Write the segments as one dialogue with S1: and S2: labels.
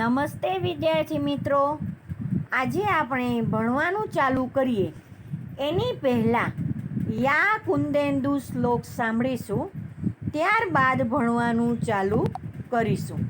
S1: નમસ્તે વિદ્યાર્થી મિત્રો, આજે આપણે ભણવાનું ચાલુ કરીએ એની પહેલાં યા કુંદેન્દુ શ્લોક સાંભળીશું, ત્યારબાદ ભણવાનું ચાલુ કરીશું.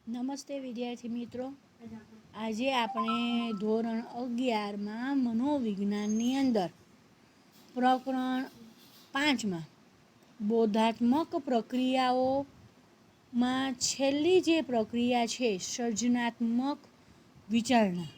S2: નમસ્તે વિદ્યાર્થી મિત્રો, આજે આપણે ધોરણ 11માં મનોવિજ્ઞાનની અંદર પ્રકરણ 5માં બોધાત્મક પ્રક્રિયાઓમાં છેલ્લી જે પ્રક્રિયા છે સર્જનાત્મક વિચારણા,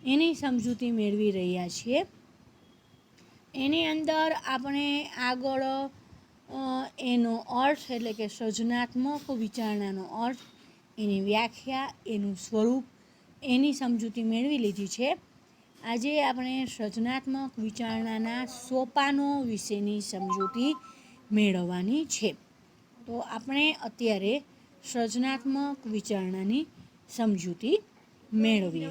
S2: એની સમજૂતી મેળવી રહ્યા છીએ. એની અંદર આપણે આગળ એનો અર્થ એટલે કે સર્જનાત્મક વિચારણાનો અર્થ, એની વ્યાખ્યા, એનું સ્વરૂપ, એની સમજૂતી મેળવી લીધી છે. આજે આપણે સર્જનાત્મક વિચારણાના સોપાનો વિશેની સમજૂતી મેળવવાની છે. તો આપણે અત્યારે સર્જનાત્મક વિચારણાની સમજૂતી મેળવીએ.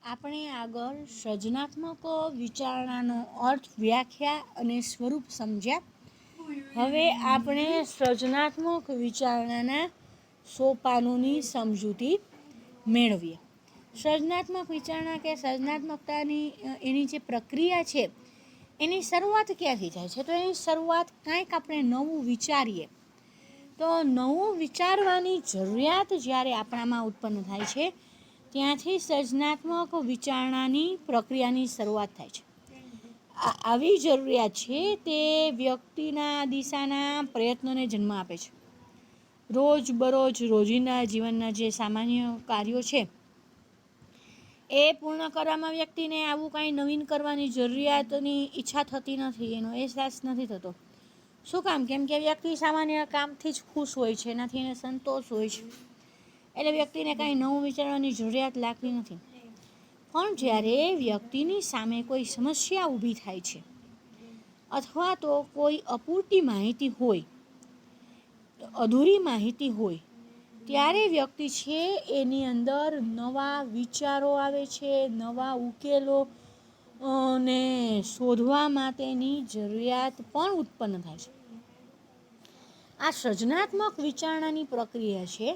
S2: આપણે આગળ સર્જનાત્મક વિચારણાનો અર્થ, વ્યાખ્યા અને સ્વરૂપ સમજ્યા. હવે આપણે સર્જનાત્મક વિચારણાના સોપાનોની સમજૂતી મેળવીએ. સર્જનાત્મક વિચારણા કે સર્જનાત્મકતાની એની જે પ્રક્રિયા છે એની શરૂઆત ક્યાંથી થાય છે? તો એની શરૂઆત કાંઈક આપણે નવું વિચારીએ તો નવું વિચારવાની જરૂરિયાત જ્યારે આપણામાં ઉત્પન્ન થાય છે ત્યાંથી સર્જનાત્મક વિચારણાની પ્રક્રિયાની શરૂઆત થાય છે. આવી જરૂરિયાત છે તે વ્યક્તિના દિશાના પ્રયત્નોને જન્મ આપે છે. રોજબરોજ રોજિંદા જીવનના જે સામાન્ય કાર્યો છે એ પૂર્ણ કરવામાં વ્યક્તિને આવું કાંઈ નવીન કરવાની જરૂરિયાતની ઈચ્છા થતી નથી, એનો અહેસાસ નથી થતો. શું કામ? કેમ કે વ્યક્તિ સામાન્ય કામથી જ ખુશ હોય છે, એનાથી એને સંતોષ હોય છે, એટલે વ્યક્તિને કાંઈ નવું વિચારવાની જરૂરિયાત લાગતી નથી. પણ જ્યારે વ્યક્તિની સામે કોઈ સમસ્યા ઊભી થાય છે અથવા તો કોઈ અપૂરતી માહિતી હોય, અધૂરી માહિતી હોય, ત્યારે વ્યક્તિ છે એની અંદર નવા વિચારો આવે છે, નવા ઉકેલો ને શોધવા માટેની જરૂરિયાત પણ ઉત્પન્ન થાય છે. આ સર્જનાત્મક વિચારણાની પ્રક્રિયા છે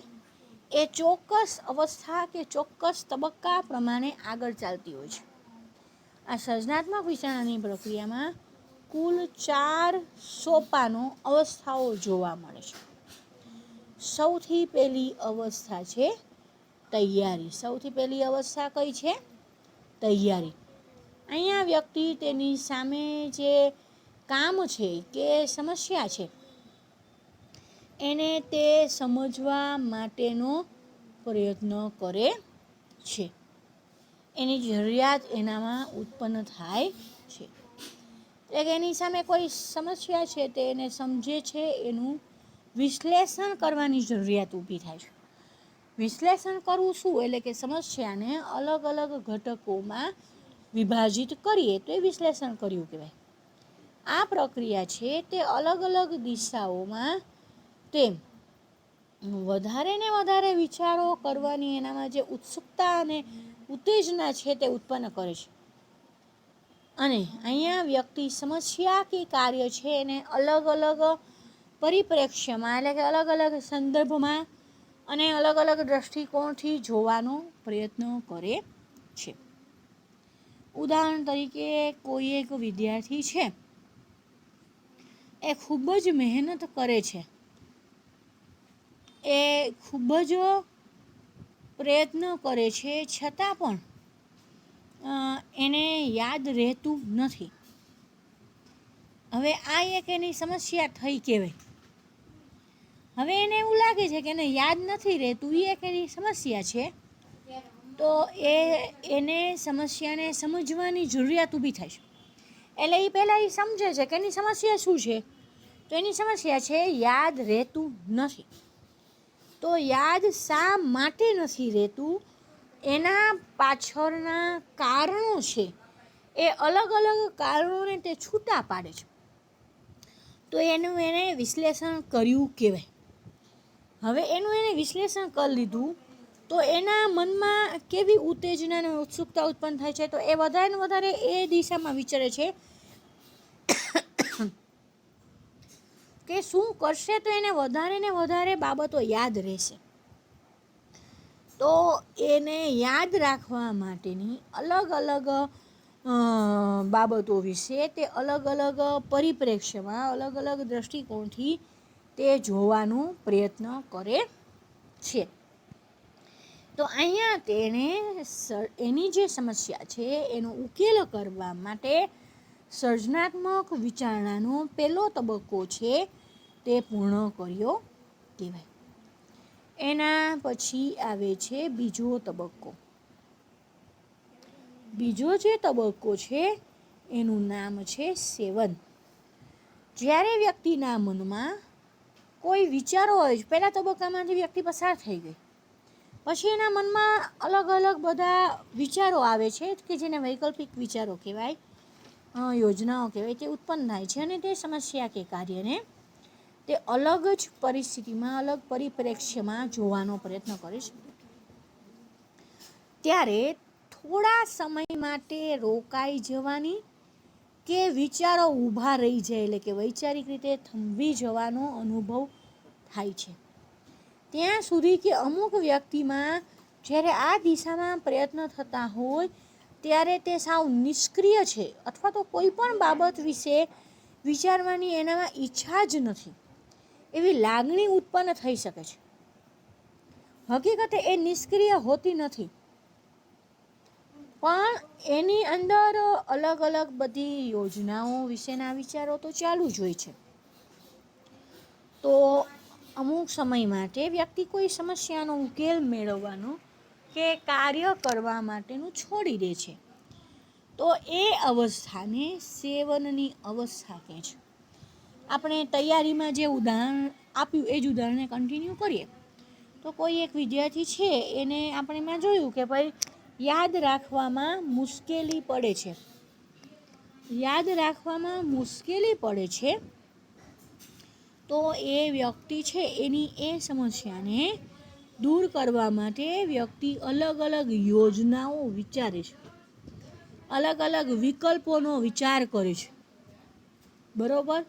S2: એ ચોક્કસ અવસ્થા કે ચોક્કસ તબક્કા પ્રમાણે આગળ ચાલતી હોય છે. આ સર્જનાત્મક વિચારણાની પ્રક્રિયામાં કુલ 4 સોપાનો, અવસ્થાઓ જોવા મળે છે. સૌથી પહેલી અવસ્થા છે તૈયારી. સૌથી પહેલી અવસ્થા કઈ છે? તૈયારી. અહીંયા વ્યક્તિ તેની સામે જે કામ છે કે સમસ્યા છે એને તે સમજવા માટેનો પ્રયત્ન કરે છે, એની જરૂરિયાત એનામાં ઉત્પન્ન થાય છે. એટલે કે એની સામે કોઈ સમસ્યા છે તે એને સમજે છે, એનું વિશ્લેષણ કરવાની જરૂરિયાત ઊભી થાય છે. વિશ્લેષણ કરવું શું? એટલે કે સમસ્યાને અલગ અલગ ઘટકોમાં વિભાજિત કરીએ તો એ વિશ્લેષણ કર્યું કહેવાય. આ પ્રક્રિયા છે તે અલગ અલગ દિશાઓમાં તેમ વધારે ને વધારે વિચારો કરવાની એનામાં જે ઉત્સુકતા અને ઉત્તેજના છે તે ઉત્પન્ન કરે છે. અને અહીંયા વ્યક્તિ સમસ્યા કે કાર્ય છે એને અલગ અલગ પરિપ્રેક્ષ્યમાં એટલે કે અલગ અલગ સંદર્ભમાં અને અલગ અલગ દૃષ્ટિકોણથી જોવાનો પ્રયત્ન કરે છે. ઉદાહરણ તરીકે કોઈ એક વિદ્યાર્થી છે એ ખૂબ જ મહેનત કરે છે, એ ખૂબ જ પ્રયત્ન કરે છે, છતાં પણ એને યાદ રહેતું નથી. હવે આ એક એની સમસ્યા થઈ કહેવાય. હવે એને એવું લાગે છે કે એને યાદ નથી રહેતું, એ એક એની સમસ્યા છે. તો એને સમસ્યાને સમજવાની જરૂરિયાત ઊભી થાય છે. એટલે એ પહેલાં એ સમજે છે કે એની સમસ્યા શું છે. તો એની સમસ્યા છે યાદ રહેતું નથી. તો યાદ શા માટે નથી રહેતું, એના પાછળના કારણો છે, એ અલગ અલગ કારણોને તે છૂટા પાડે છે. તો એનું એને વિશ્લેષણ કર્યું કહેવાય. હવે એનું એને વિશ્લેષણ કરી લીધું તો એના મનમાં કેવી ઉત્તેજના અને ઉત્સુકતા ઉત્પન્ન થાય છે. તો એ વધારે ને વધારે એ દિશામાં વિચારે છે કે શું કરશે તો એને વધારે ને વધારે બાબતો યાદ રહેશે. તો એને યાદ રાખવા માટેની અલગ અલગ બાબતો વિશે તે અલગ અલગ પરિપ્રેક્ષ્યમાં અલગ અલગ દૃષ્ટિકોણથી તે જોવાનો પ્રયત્ન કરે છે. તો અહીંયા તેણે એની જે સમસ્યા છે એનો ઉકેલ કરવા માટે સર્જનાત્મક વિચારણાનો પહેલો તબક્કો છે તે પૂર્ણ કર્યો કહેવાય. એના પછી આવે છે બીજો તબક્કો. બીજો જે તબક્કો છે એનું નામ છે સેવન. જ્યારે વ્યક્તિના મનમાં કોઈ વિચારો હોય, પહેલા તબક્કામાંથી વ્યક્તિ પસાર થઈ ગઈ, પછી એના મનમાં અલગ અલગ બધા વિચારો આવે છે કે જેને વૈકલ્પિક વિચારો કહેવાય, યોજનાઓ કહેવાય, તે ઉત્પન્ન થાય છે અને તે સમસ્યા કે કાર્યને તે અલગ જ પરિસ્થિતિમાં અલગ પરિપ્રેક્ષ્યમાં જોવાનો પ્રયત્ન કરે છે. ત્યારે થોડા સમય માટે રોકાઈ જવાની કે વિચારો ઊભા રહી જાય એટલે કે વૈચારિક રીતે થંભી જવાનો અનુભવ થાય છે. ત્યાં સુધી કે અમુક વ્યક્તિમાં જ્યારે આ દિશામાં પ્રયત્ન થતા હોય ત્યારે તે સાવ નિષ્ક્રિય છે અથવા તો કોઈ પણ બાબત વિશે વિચારવાની એનામાં ઈચ્છા જ નથી એવી લાગણી ઉત્પન્ન થઈ શકે છે. હકીકતે એ નિષ્ક્રિય હોતી નથી, પણ એની અંદર અલગ અલગ બધી યોજનાઓ વિશેના વિચારો તો ચાલુ જ હોય છે. તો અમુક સમય માટે વ્યક્તિ કોઈ સમસ્યાનો ઉકેલ મેળવવાનો કે કાર્ય કરવા માટેનું છોડી દે છે. તો એ અવસ્થાને સેવનની અવસ્થા કહે છે. આપણે તૈયારીમાં જે ઉદાહરણ આપ્યું એ જ ઉદાહરણને કન્ટિન્યુ કરીએ તો કોઈ એક વિદ્યાર્થી છે એને આપણે એમાં જોયું કે ભાઈ યાદ રાખવામાં મુશ્કેલી પડે છે. યાદ રાખવામાં મુશ્કેલી પડે છે તો એ વ્યક્તિ છે એની એ સમસ્યાને દૂર કરવા માટે વ્યક્તિ અલગ અલગ યોજનાઓ વિચારે છે, અલગ અલગ વિકલ્પોનો વિચાર કરે છે. બરોબર?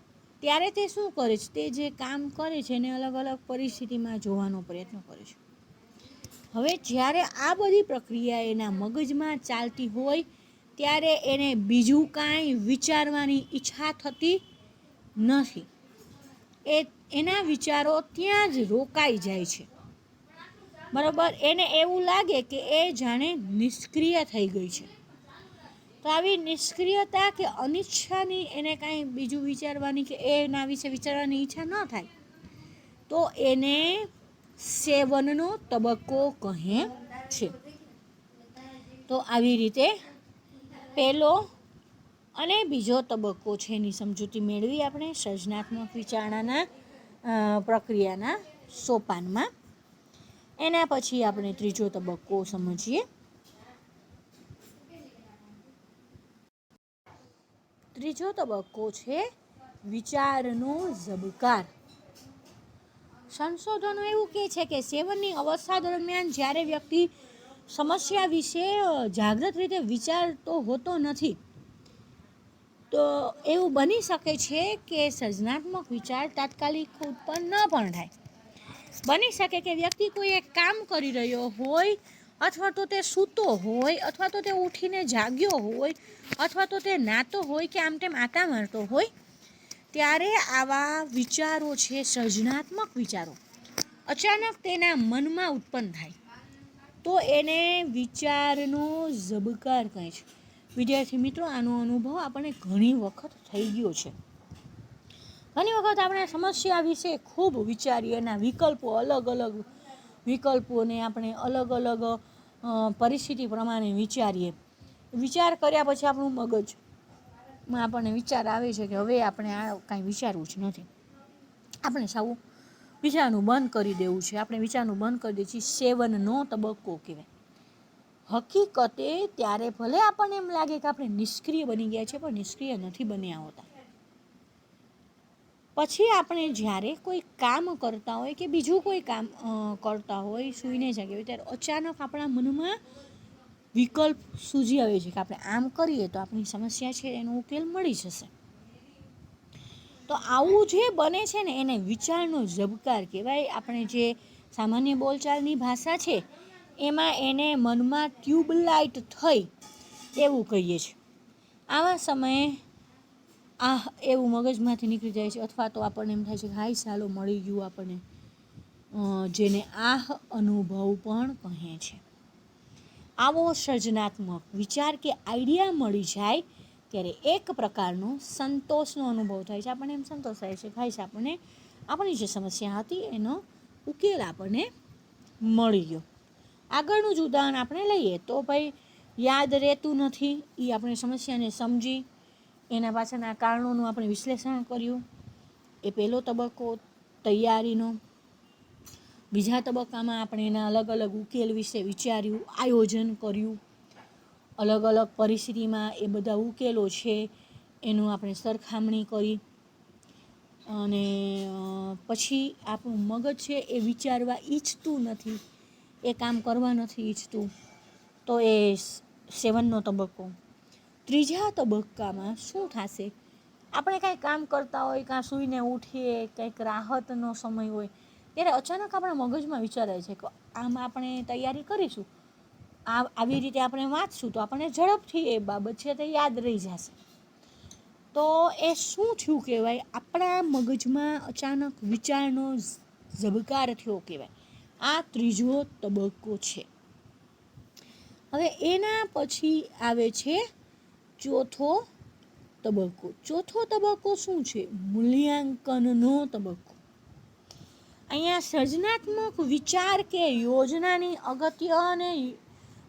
S2: ત્યારે તે શું કરે છે, તે જે કામ કરે છે એને અલગ અલગ પરિસ્થિતિમાં જોવાનો પ્રયત્ન કરે છે. હવે જ્યારે આ બધી પ્રક્રિયા એના મગજમાં ચાલતી હોય ત્યારે એને બીજું કાંઈ વિચારવાની ઈચ્છા થતી નથી. એના વિચારો ત્યાં જ રોકાઈ જાય છે. બરાબર? એને એવું લાગે કે એ જાણે નિષ્ક્રિય થઈ ગઈ છે. તો આવી નિષ્ક્રિયતા કે અનિચ્છાની એને કાંઈ બીજું વિચારવાની કે એના વિશે વિચારવાની ઈચ્છા ન થાય તો એને સેવનનો તબક્કો કહે છે. તો આવી રીતે પહેલો અને બીજો તબક્કો છે એની સમજૂતી મેળવી આપણે સર્જનાત્મક વિચારણાના પ્રક્રિયાના સોપાનમાં. એના પછી આપણે ત્રીજો તબક્કો સમજીએ. ત્રીજો તબક્કો છે વિચારનો ઝબકાર. સંશોધનો એવું કહે છે કે સેવનની અવસ્થા દરમિયાન જ્યારે વ્યક્તિ સમસ્યા વિશે જાગૃત રીતે વિચારતો હોતો નથી તો એવું બની શકે છે કે સર્જનાત્મક વિચાર તાત્કાલિક ઉત્પન્ન ન પણ થાય. બની શકે કે વ્યક્તિ કોઈ એક કામ કરી રહ્યો હોય, અથવા તો તે સૂતો હોય, અથવા તો તે ઉઠીને જાગ્યો હોય, અથવા તો તે નાતો હોય કે આમ તેમ આટા મારતો હોય, ત્યારે આવા વિચારો છે, સર્જનાત્મક વિચારો અચાનક તેના મનમાં ઉત્પન્ન થાય તો એને વિચારનો ઝબકાર કહે છે. વિદ્યાર્થી મિત્રો, આનો અનુભવ આપણને ઘણી વખત થઈ ગયો છે. ઘણી વખત આપણે સમસ્યા વિશે ખૂબ વિચારીએ, એના વિકલ્પો અલગ અલગ વિકલ્પોને આપણે અલગ અલગ પરિસ્થિતિ પ્રમાણે વિચારીએ. વિચાર કર્યા પછી આપણું મગજમાં આપણને વિચાર આવે છે કે હવે આપણે આ કાંઈ વિચારવું જ નથી, આપણે સાવ વિચારનું બંધ કરી દેવું છે. આપણે વિચારનું બંધ કરી દઈએ છીએ. 7નો તબક્કો કહેવાય. હકીકતે ત્યારે ભલે આપણને એમ લાગે કે આપણે નિષ્ક્રિય બની ગયા છે, પણ નિષ્ક્રિય નથી બન્યા હોતા. પછી આપણે જ્યારે કોઈ કામ કરતા હોય કે બીજું કોઈ કામ કરતા હોય, સૂઈને જાગ્યા હોય, ત્યારે અચાનક આપણા મનમાં વિકલ્પ સૂજી આવે છે કે આપણે આમ કરીએ તો આપણી સમસ્યા છે એનો ઉકેલ મળી જશે. તો આવું જે બને છે ને એને વિચારનો ઝબકાર કહેવાય. આપણે જે સામાન્ય બોલચાલની ભાષા છે એમાં એને મનમાં ટ્યુબલાઇટ થઈ એવું કહીએ છીએ. આવા સમયે એવું મગજમાંથી નીકળી જાય છે, અથવા તો આપણને એમ થાય છે કે હાય ચાલો મળી ગયું આપણને, જેને અનુભવ પણ કહે છે. આવો સર્જનાત્મક વિચાર કે આઈડિયા મળી જાય ત્યારે એક પ્રકારનો સંતોષનો અનુભવ થાય છે. આપણને એમ સંતોષ થાય છે આપણને આપણી જે સમસ્યા હતી એનો ઉકેલ આપણને મળી ગયો. આગળનું જ ઉદાહરણ આપણે લઈએ તો ભાઈ યાદ રહેતું નથી, એ આપણે સમસ્યાને સમજી એના પાછળના કારણોનું આપણે વિશ્લેષણ કર્યું, એ પહેલો તબક્કો તૈયારીનો. બીજા તબક્કામાં આપણે એના અલગ અલગ ઉકેલ વિશે વિચાર્યું, આયોજન કર્યું, અલગ અલગ પરિસ્થિતિમાં એ બધા ઉકેલો છે એનું આપણે સરખામણી કરી, અને પછી આપણું મગજ છે એ વિચારવા ઈચ્છતું નથી, એ કામ કરવા નથી ઈચ્છતું, તો એ 7નો તબક્કો. ત્રીજા તબક્કામાં શું થશે? આપણે કાંઈ કામ કરતા હોય, કાં સૂઈને ઉઠીએ, કંઈક રાહતનો સમય હોય, ત્યારે અચાનક આપણા મગજમાં વિચાર આવે છે કે આમ આપણે તૈયારી કરીશું, આવી રીતે આપણે વાંચશું તો આપણને ઝડપથી એ બાબત છે તે યાદ રહી જશે. તો એ શું થયું કહેવાય? આપણા મગજમાં અચાનક વિચારનો ઝબકાર થયો કહેવાય. આ ત્રીજો તબક્કો છે. હવે એના પછી આવે છે ચોથો તબક્કો. ચોથો તબક્કો શું છે? મૂલ્યાંકનનો તબક્કો. અહીંયા સર્જનાત્મક વિચાર કે યોજનાની અગત્ય અને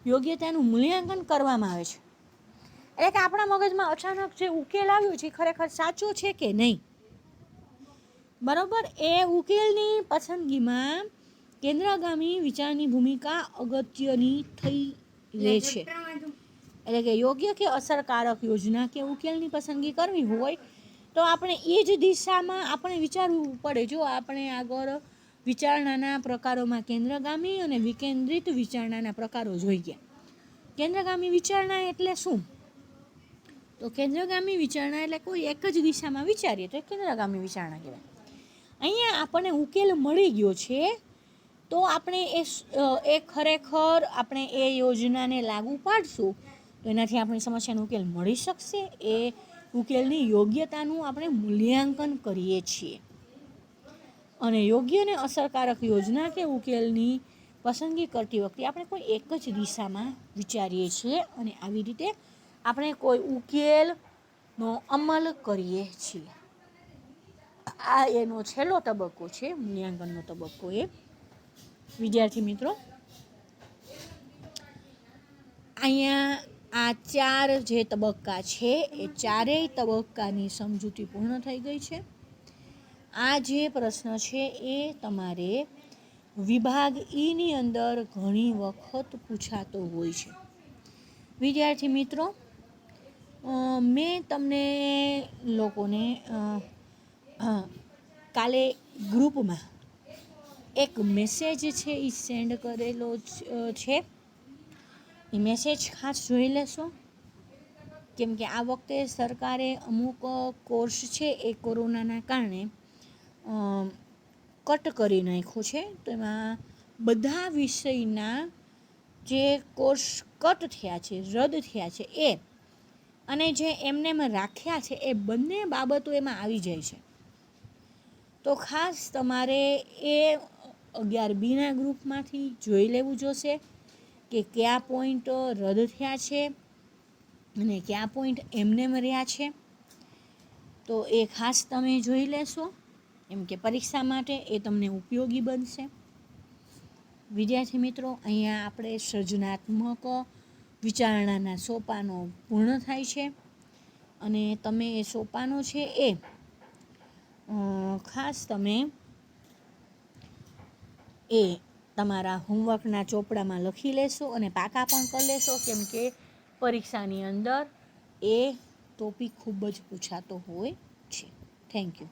S2: યોગ્યતાનું મૂલ્યાંકન કરવામાં આવે છે. એટલે કે આપણા મગજમાં અચાનક જે ઉકેલ આવ્યો છે ખરેખર સાચો છે કે નહીં. બરાબર, એ ઉકેલની પસંદગીમાં કેન્દ્રગામી વિચારની ભૂમિકા અગત્યની થઈ રહે છે. એટલે કે યોગ્ય કે અસરકારક યોજના કે ઉકેલની પસંદગી કરવી હોય તો આપણે એ જ દિશામાં આપણે વિચારવું પડે. જો આપણે આગળ વિચારણાના પ્રકારોમાં કેન્દ્રગામી અને વિકેન્દ્રિત વિચારણાના પ્રકારો જોઈએ. કેન્દ્રગામી વિચારણા એટલે શું? તો કેન્દ્રગામી વિચારણા એટલે કોઈ એક જ દિશામાં વિચારીએ તો કેન્દ્રગામી વિચારણા કહેવાય. અહીંયા આપણને ઉકેલ મળી ગયો છે તો આપણે એ ખરેખર આપણે એ યોજનાને લાગુ પાડશું તો એનાથી આપણી સમસ્યાનો ઉકેલ મળી શકશે. એ ઉકેલની યોગ્યતાનું આપણે મૂલ્યાંકન કરીએ છીએ. અને યોગ્ય અને અસરકારક યોજના કે ઉકેલની પસંદગી કરતી વખતે આપણે કોઈ એક જ દિશામાં વિચારીએ છીએ અને આવી રીતે આપણે કોઈ ઉકેલનો અમલ કરીએ છીએ. આ એનો છેલ્લો તબક્કો છે, મૂલ્યાંકનનો તબક્કો. એ વિદ્યાર્થી મિત્રો, અહીંયા આ 4 જે તબક્કા છે એ ચારેય તબક્કાની સમજૂતી પૂર્ણ થઈ ગઈ છે. આ જે પ્રશ્ન છે એ તમારે વિભાગ ઈની અંદર ઘણી વખત પૂછાતો હોય છે. વિદ્યાર્થી મિત્રો, મેં તમને લોકોને કાલે ગ્રુપમાં એક મેસેજ છે એ સેન્ડ કરેલો છે. એ મેસેજ ખાસ જોઈ લેશો. કેમ કે આ વખતે સરકારે અમુક કોર્સ છે એ કોરોનાના કારણે કટ કરી નાખ્યો છે. તો એમાં બધા વિષયના જે કોર્સ કટ થયા છે, રદ થયા છે એ, અને જે એમને એમ રાખ્યા છે એ બંને બાબતો એમાં આવી જાય છે. તો ખાસ તમારે એ 11બીના ગ્રુપમાંથી જોઈ લેવું જોશે કે કયા પોઈન્ટ રદ થયા છે અને કયા પોઈન્ટ એમને રહ્યા છે. તો એ ખાસ તમે જોઈ લેશો, એમ કે પરીક્ષા માટે એ તમને ઉપયોગી બનશે. વિદ્યાર્થી મિત્રો, અહીંયા આપણે સર્જનાત્મક વિચારણાના સોપાનો પૂર્ણ થાય છે અને તમે એ સોપાનો છે એ ખાસ તમે એ તમારા હોમવર્કના ચોપડામાં લખી લેશો અને પાકા પણ કરી લેશો, કેમ કે પરીક્ષાની અંદર એ ટોપિક ખૂબ જ પૂછાતો હોય છે. Thank you.